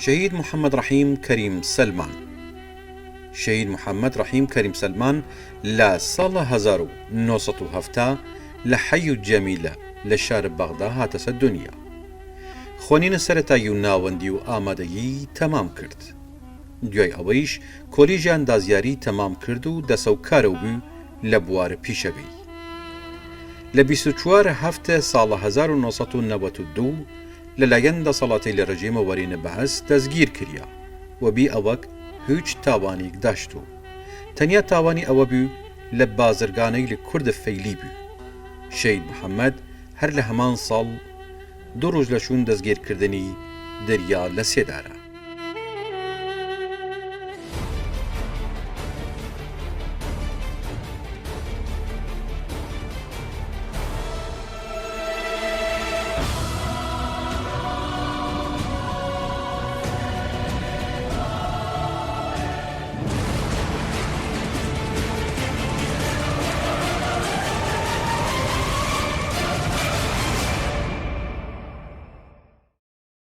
شهید محەممەد ڕەحیم کەریم سەلمان. شهید محەممەد ڕەحیم کەریم سەلمان لە ساڵە 1970 لە حەی و جەمیلە لە شارە بەغدا هاتە سەر دنیا. خوێنینە سەرەتایی و ناوەندی و ئامادەیی تەمام کرد. دوای ئەوەیش کۆلیژی ئەندازیاری تەمام کرد و دەسەوکارە بوو لە بوارە پیشەوەی. لە 24 هەفتە ساڵە 1992 لەلایەن دەسەڵاتی لە ڕژێمە وەرینە بەهەز دەستگیر کریا و بی ئەوەک هیچ تاوانێک داشتو. تەنیا تاوانی ئەوە بوو لە بازرگانەی لە کوردە فەیلی بوو. شهید محەممەد هەر لە هەمان ساڵ 2 ڕۆژ لە شوون دەستگیرکردنی دەریا لە سێدارە.